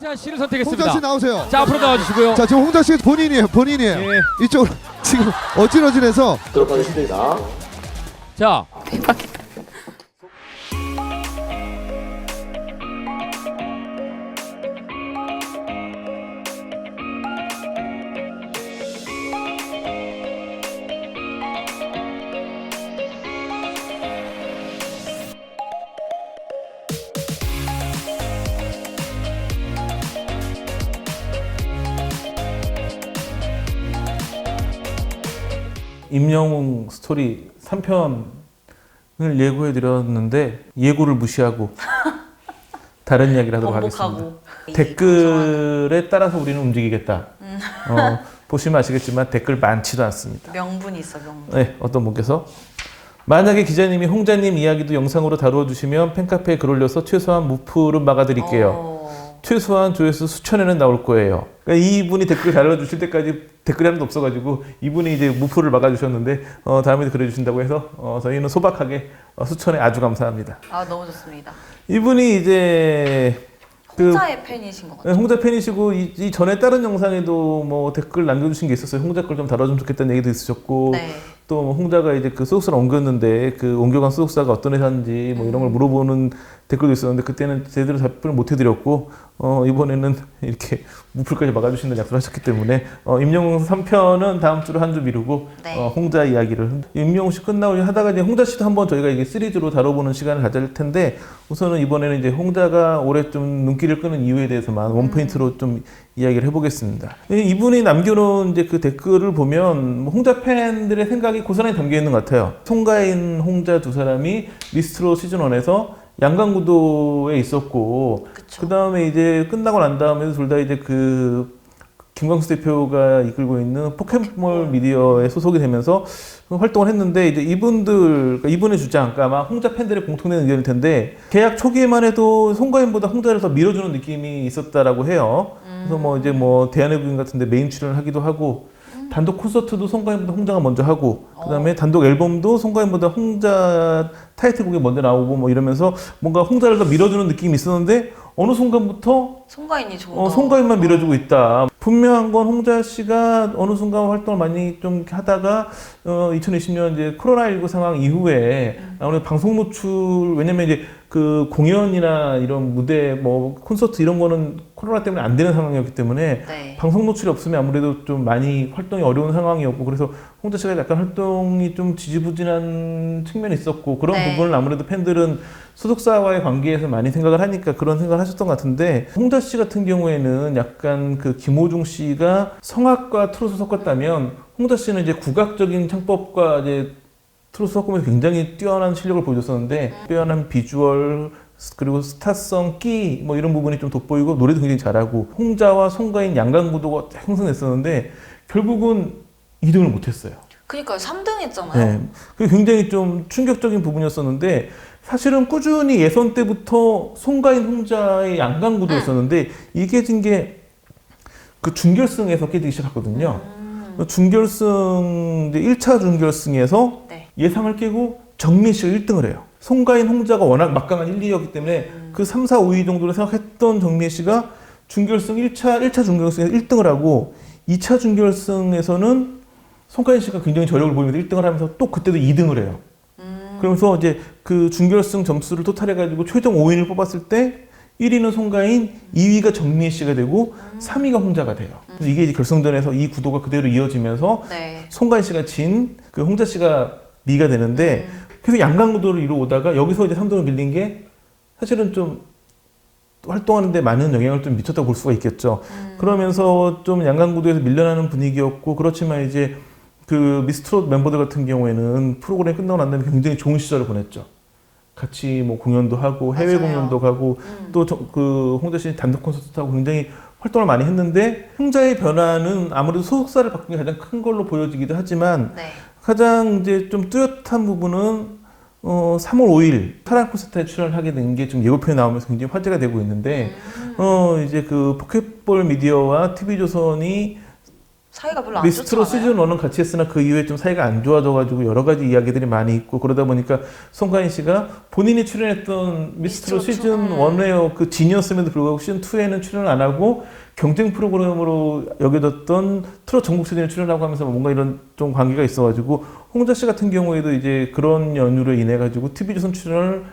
홍자 씨를 선택했습니다. 홍자 씨 나오세요. 자, 앞으로 나와주시고요. 자, 지금 홍자 씨 본인이에요. 예. 이쪽으로 지금 어질어질해서. 들어가겠습니다. 자, 임영웅 스토리 3편을 예고해 드렸는데 예고를 무시하고 다른 이야기를 하도록 하겠습니다. 댓글에 따라서 우리는 움직이겠다. 보시면 아시겠지만 댓글 많지도 않습니다. 명분이 있어, 명분. 네, 어떤 분께서 만약에 기자님이 홍자님 이야기도 영상으로 다루어 주시면 팬카페에 글 올려서 최소한 무프를 막아드릴게요. 최소한 조회수 수천회는 나올 거예요. 그러니까 이분이 댓글 달아주실 때까지 댓글이 하나도 없어가지고 이분이 이제 무프를 막아주셨는데 다음에도 그려주신다고 해서 저희는 소박하게 수천회 아주 감사합니다. 아, 너무 좋습니다. 이분이 이제 홍자의 팬이신 것 같아요. 홍자 팬이시고 이 전에 다른 영상에도 뭐 댓글 남겨주신 게 있었어요. 홍자 걸 좀 다뤄주면 좋겠다는 얘기도 있으셨고 네. 또 홍자가 이제 그 소속사를 옮겼는데 그 옮겨간 소속사가 어떤 회사인지 뭐 이런 걸 물어보는 댓글도 있었는데 그때는 제대로 답변을 못 해드렸고 이번에는 이렇게 무풀까지 막아주신다는 약속을 하셨기 때문에 임영웅 3편은 다음 주로 한 주 미루고 네. 홍자 이야기를 임영웅 씨 끝나고 하다가 이제 홍자 씨도 한번 저희가 이게 시리즈로 다뤄보는 시간을 가질 텐데 우선은 이번에는 이제 홍자가 올해 좀 눈길을 끄는 이유에 대해서만 원포인트로 좀 이야기를 해보겠습니다. 이분이 남겨놓은 이제 그 댓글을 보면 뭐 홍자 팬들의 생각이 고스란히 담겨 있는 것 같아요. 송가인, 홍자 두 사람이 미스트롯 시즌 1에서 양강구도에 있었고, 그 다음에 이제 끝나고 난 다음에 둘 다 이제 그 김광수 대표가 이끌고 있는 포켓몰 미디어에 소속이 되면서 활동을 했는데 이제 이분들, 이분의 주장, 그러니까 아마 홍자 팬들의 공통된 의견일 텐데 계약 초기에만 해도 송가인보다 홍자를 더 밀어주는 느낌이 있었다라고 해요. 그래서 뭐 이제 뭐 대한외국인 같은데 메인 출연을 하기도 하고 단독 콘서트도 송가인보다 홍자가 먼저 하고 그다음에 단독 앨범도 송가인보다 홍자 타이틀곡이 먼저 나오고 뭐 이러면서 뭔가 홍자를 더 밀어주는 느낌이 있었는데 어느 순간부터 송가인이 좀 더. 송가인만 밀어주고 있다. 분명한 건 홍자 씨가 어느 순간 활동을 많이 좀 하다가 2020년 이제 코로나19 상황 이후에 아무래도 방송 노출 왜냐면 이제 그 공연이나 이런 무대 뭐 콘서트 이런 거는 코로나 때문에 안 되는 상황이었기 때문에 네. 방송 노출이 없으면 아무래도 좀 많이 활동이 어려운 상황이었고 그래서 홍자 씨가 약간 활동이 좀 지지부진한 측면이 있었고 그런 네. 부분을 아무래도 팬들은 소속사와의 관계에서 많이 생각을 하니까 그런 생각을 하셨던 것 같은데 홍자 씨 같은 경우에는 약간 그 김호중 씨가 성악과 트로트 섞었다면 홍자 씨는 이제 국악적인 창법과 이제 트로트 섞으면서 굉장히 뛰어난 실력을 보여줬었는데 뛰어난 비주얼 그리고 스타성, 끼 뭐 이런 부분이 좀 돋보이고 노래도 굉장히 잘하고 홍자와 송가인 양강구도가 형성됐었는데 결국은 2등을 못했어요. 그러니까요, 3등 했잖아요. 네, 그게 굉장히 좀 충격적인 부분이었었는데 사실은 꾸준히 예선 때부터 송가인 홍자의 양강구도였었는데 이게 진 게 그 준결승에서 깨지기 시작했거든요. 준결승 이제 1차 준결승에서 네. 예상을 깨고 정민 씨가 1등을 해요. 송가인 홍자가 워낙 막강한 1, 2였기 때문에 그 3, 4, 5위 정도로 생각했던 정민 씨가 준결승 1차 준결승에서 1등을 하고 2차 준결승에서는 송가인 씨가 굉장히 저력을 보이면서 1등을 하면서 또 그때도 2등을 해요. 그러면서 이제 그 준결승 점수를 토탈해가지고 최종 5위를 뽑았을 때 1위는 송가인, 2위가 정민 씨가 되고 3위가 홍자가 돼요. 그래서 이게 이제 결승전에서 이 구도가 그대로 이어지면서 네. 송가인 씨가 진, 그 홍자 씨가 미가 되는데 그래서 양강구도를 이루어오다가 여기서 이제 3등을 밀린 게 사실은 좀 활동하는데 많은 영향을 좀 미쳤다고 볼 수가 있겠죠. 그러면서 좀 양강구도에서 밀려나는 분위기였고 그렇지만 이제 그 미스트롯 멤버들 같은 경우에는 프로그램이 끝나고 난 다음에 굉장히 좋은 시절을 보냈죠. 같이 뭐 공연도 하고 해외 맞아요. 공연도 가고 또 그 홍자 씨 단독 콘서트도 하고 굉장히 활동을 많이 했는데 홍자의 변화는 아무래도 소속사를 바꾼 게 가장 큰 걸로 보여지기도 하지만 네. 가장 이제 좀 뚜렷한 부분은 3월 5일 사랑 콘서트에 출연을 하게 된 게 좀 예고편에 나오면서 굉장히 화제가 되고 있는데 이제 그 포켓볼 미디어와 TV조선이 사이가 별로 안 미스트롯 좋지 시즌 않아요? 1은 같이 했으나 그 이후에 좀 사이가 안 좋아져가지고 여러 가지 이야기들이 많이 있고 그러다 보니까 송가인 씨가 본인이 출연했던 미스트롯 미스트롯 시즌 2. 1의 그 진이었음에도 불구하고 시즌 2에는 출연을 안 하고 경쟁 프로그램으로 여겨졌던 트롯 전국체전에 출연하고 하면서 뭔가 이런 좀 관계가 있어가지고 홍자 씨 같은 경우에도 이제 그런 연유로 인해 가지고 TV조선 출연을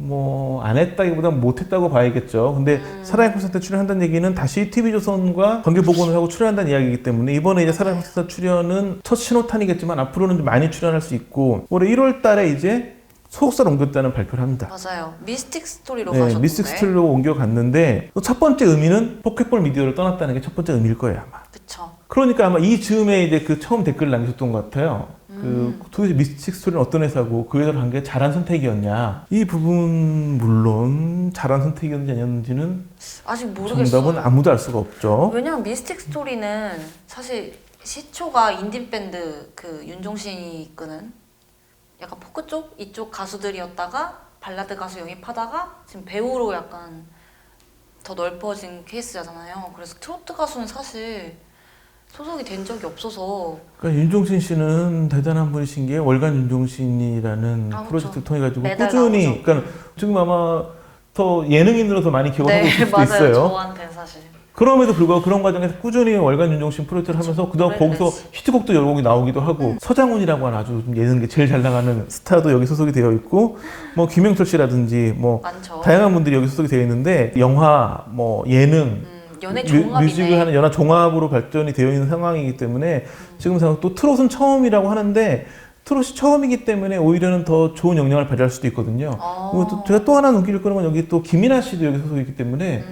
뭐 안 했다기보다는 못했다고 봐야겠죠. 근데 사랑의 콘서트 출연한다는 얘기는 다시 TV조선과 관계 복원을 하고 출연한다는 이야기이기 때문에 이번에 이제 사랑의 콘서트 출연은 첫 신호탄이겠지만 앞으로는 좀 많이 출연할 수 있고 올해 1월 달에 이제 소속사를 옮겼다는 발표를 합니다. 맞아요. 미스틱 스토리로 네, 가셨는데. 미스틱 스토리로 옮겨갔는데 첫 번째 의미는 포켓볼 미디어를 떠났다는 게 첫 번째 의미일 거예요 아마. 그쵸. 그러니까 아마 이 즈음에 이제 그 처음 댓글을 남기셨던 것 같아요. 그 도대체 미스틱 스토리는 어떤 회사고 그 회사를 한 게 잘한 선택이었냐? 이 부분 물론 잘한 선택이었는지 아니었는지는 아직 모르겠어요. 정답은 아무도 알 수가 없죠. 왜냐면 미스틱 스토리는 사실 시초가 인디밴드 그 윤종신이 이끄는 약간 포크 쪽 이쪽 가수들이었다가 발라드 가수 영입하다가 지금 배우로 약간 더 넓어진 케이스잖아요. 그래서 트로트 가수는 사실 소속이 된 적이 없어서. 그러니까 윤종신 씨는 대단한 분이신 게 월간 윤종신이라는 아, 그렇죠. 프로젝트를 통해 가지고 매달 꾸준히 나오죠. 그러니까 지금 아마 더 예능인으로 더 많이 기억을 하고 있을 수도 맞아요. 있어요. 저한테는 사실. 그럼에도 불구하고 그런 과정에서 꾸준히 월간 윤종신 프로젝트를 그렇죠. 하면서 그다음 노래를 거기서 했지. 히트곡도 여러 곡이 나오기도 하고 서장훈이라고 하는 아주 좀 예능계 제일 잘 나가는 스타도 여기 소속이 되어 있고 뭐 김영철 씨라든지 뭐 많죠. 다양한 분들이 여기 소속이 되어 있는데 영화 뭐 예능 연애 종합이네. 뮤직을 하는 연화 종합으로 발전이 되어 있는 상황이기 때문에 지금 상황 또 트롯은 처음이라고 하는데 트롯이 처음이기 때문에 오히려는 더 좋은 영향을 발휘할 수도 있거든요. 그리고 또 제가 또 하나 눈길을 끄는 건 여기 또 김이나 씨도 여기 소속이 있기 때문에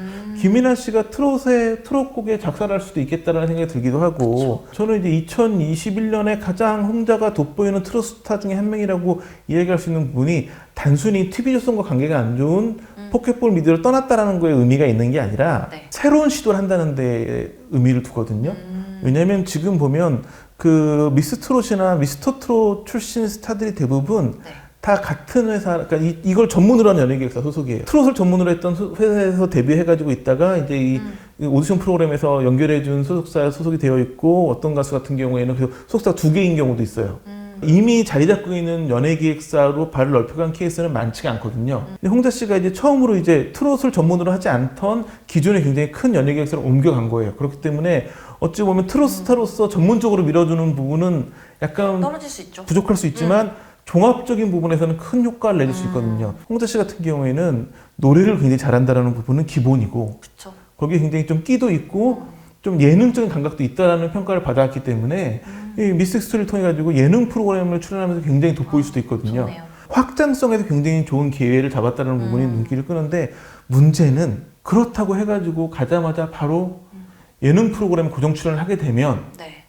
김이나 씨가 트롯곡에 작사를 할 수도 있겠다라는 생각이 들기도 하고 저는 이제 2021년에 가장 홍자가 돋보이는 트롯 스타 중에 한 명이라고 이야기할 수 있는 부분이 단순히 TV조선과 관계가 안 좋은 포켓볼 미디어를 떠났다라는 거에 의미가 있는 게 아니라 네. 새로운 시도를 한다는 데 의미를 두거든요. 왜냐하면 지금 보면 그 미스 트롯이나 미스터 트롯 출신 스타들이 대부분 네. 다 같은 회사, 그러니까 이걸 전문으로 하는 연예기획사 소속이에요. 트롯을 전문으로 했던 회사에서 데뷔해가지고 있다가 이제 이 오디션 프로그램에서 연결해준 소속사에 소속이 되어 있고 어떤 가수 같은 경우에는 그 소속사 2개인 경우도 있어요. 이미 자리 잡고 있는 연예기획사로 발을 넓혀간 케이스는 많지가 않거든요. 근데 홍자 씨가 이제 처음으로 이제 트롯을 전문으로 하지 않던 기존에 굉장히 큰 연예기획사로 옮겨간 거예요. 그렇기 때문에 어찌 보면 트롯 스타로서 전문적으로 밀어주는 부분은 약간 떨어질 수 있죠. 부족할 수 있지만 종합적인 부분에서는 큰 효과를 내줄 수 있거든요. 홍자 씨 같은 경우에는 노래를 굉장히 잘한다는 부분은 기본이고 그렇죠. 거기에 굉장히 좀 끼도 있고 좀 예능적인 감각도 있다라는 평가를 받았기 때문에 이 미스틱 스토리를 통해 가지고 예능 프로그램을 출연하면서 굉장히 돋보일 수도 있거든요. 좋네요. 확장성에도 굉장히 좋은 기회를 잡았다는 부분이 눈길을 끄는데 문제는 그렇다고 해가지고 가자마자 바로 예능 프로그램 고정 출연을 하게 되면 네.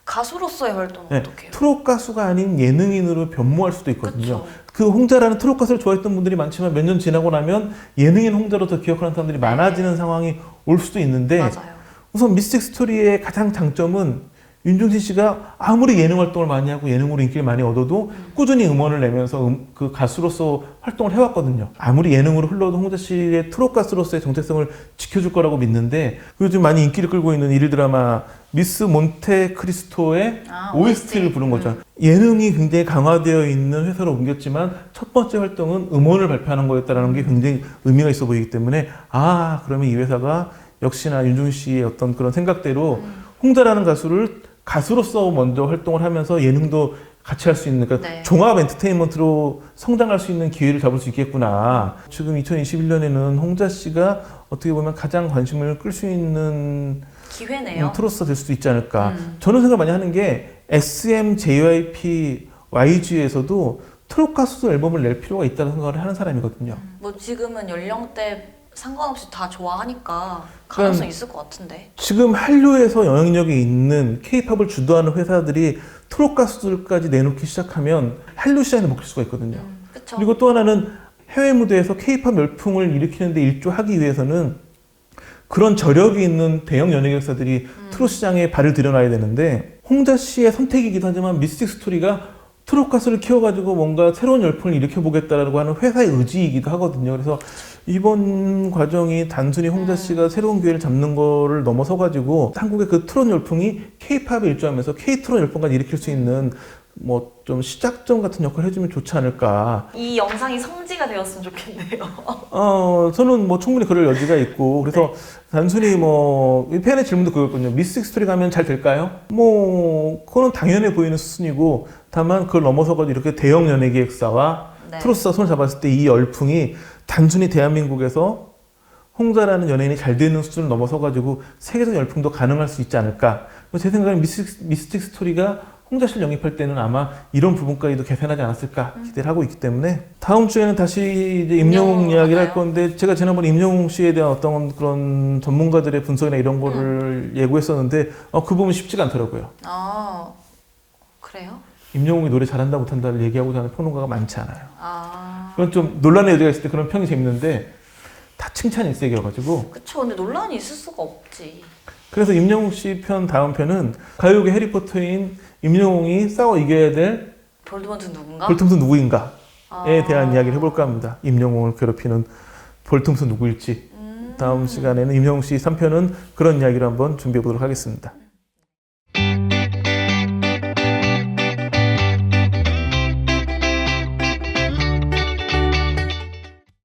가수로서의 활동은 네, 어떻게 해요? 트롯 가수가 아닌 예능인으로 변모할 수도 있거든요. 그쵸. 그 홍자라는 트롯 가수를 좋아했던 분들이 많지만 몇 년 지나고 나면 예능인 홍자로 더 기억하는 사람들이 많아지는 상황이 올 수도 있는데 맞아요. 우선 미스틱 스토리의 가장 장점은 윤종신 씨가 아무리 예능 활동을 많이 하고 예능으로 인기를 많이 얻어도 꾸준히 음원을 내면서 그 가수로서 활동을 해왔거든요. 아무리 예능으로 흘러도 홍자 씨의 트롯 가수로서의 정체성을 지켜줄 거라고 믿는데 요즘 많이 인기를 끌고 있는 일일 드라마 미스 몬테크리스토의 OST를 부른 거죠. 예능이 굉장히 강화되어 있는 회사로 옮겼지만 첫 번째 활동은 음원을 발표하는 거였다는 게 굉장히 의미가 있어 보이기 때문에 아 그러면 이 회사가 역시나 윤종신 씨의 어떤 그런 생각대로 홍자라는 가수를 가수로서 먼저 활동을 하면서 예능도 같이 할 수 있는 그러니까 네. 종합 엔터테인먼트로 성장할 수 있는 기회를 잡을 수 있겠구나. 지금 2021년에는 홍자 씨가 어떻게 보면 가장 관심을 끌 수 있는 기회네요. 트로스가 될 수도 있지 않을까. 저는 생각 많이 하는 게 SM, JYP, YG에서도 트롯 가수 앨범을 낼 필요가 있다는 생각을 하는 사람이거든요. 뭐 지금은 연령대 상관없이 다 좋아하니까 가능성 있을 것 같은데. 지금 한류에서 영향력이 있는 K-팝을 주도하는 회사들이 트롯 가수들까지 내놓기 시작하면 한류 시장에 먹힐 수가 있거든요. 그쵸. 그리고 또 하나는 해외 무대에서 K-팝 열풍을 일으키는데 일조하기 위해서는 그런 저력이 있는 대형 연예계사들이 트롯 시장에 발을 들여놔야 되는데 홍자 씨의 선택이기도 하지만 미스틱 스토리가 트롯 가수를 키워가지고 뭔가 새로운 열풍을 일으켜보겠다라고 하는 회사의 의지이기도 하거든요. 그래서 이번 과정이 단순히 홍자 씨가 새로운 기회를 잡는 거를 넘어서 가지고 한국의 그 트롯 열풍이 K-팝에 일조하면서 K-트롯 열풍까지 일으킬 수 있는 뭐 좀 시작점 같은 역할을 해주면 좋지 않을까. 이 영상이 성지가 되었으면 좋겠네요. 저는 뭐 충분히 그럴 여지가 있고 그래서 단순히 뭐 팬의 질문도 그거였거든요. 미스틱 스토리 가면 잘 될까요? 뭐 그거는 당연해 보이는 수순이고 다만 그걸 넘어서가지고 이렇게 대형 연예기획사와 네. 트로트사 손을 잡았을 때 이 열풍이 단순히 대한민국에서 홍자라는 연예인이 잘 되는 수준을 넘어서가지고 세계적 열풍도 가능할 수 있지 않을까. 제 생각에는 미스틱 스토리가 홍자 씨를 영입할 때는 아마 이런 부분까지도 개선하지 않았을까 기대를 하고 있기 때문에 다음 주에는 다시 이제 임영웅 이야기를 할 건데 제가 지난번에 임영웅 씨에 대한 어떤 그런 전문가들의 분석이나 이런 거를 예고했었는데 그 부분 쉽지가 않더라고요. 아, 그래요? 임영웅이 노래 잘한다 못한다를 얘기하고자 하는 평론가가 많지 않아요. 아, 그건 좀 논란의 여지가 있을 때 그런 평이 재밌는데 다 칭찬이 일색이어가지고 그쵸. 근데 논란이 있을 수가 없지. 그래서 임영웅 씨 편 다음 편은 가요계 해리포터인 임영웅이 싸워 이겨야 될 볼드모트 누군가? 볼틈수 누구인가에 아. 대한 이야기를 해볼까 합니다. 임영웅을 괴롭히는 볼틈수 누구일지 다음 시간에는 임영웅 씨 3편은 그런 이야기를 한번 준비해 보도록 하겠습니다.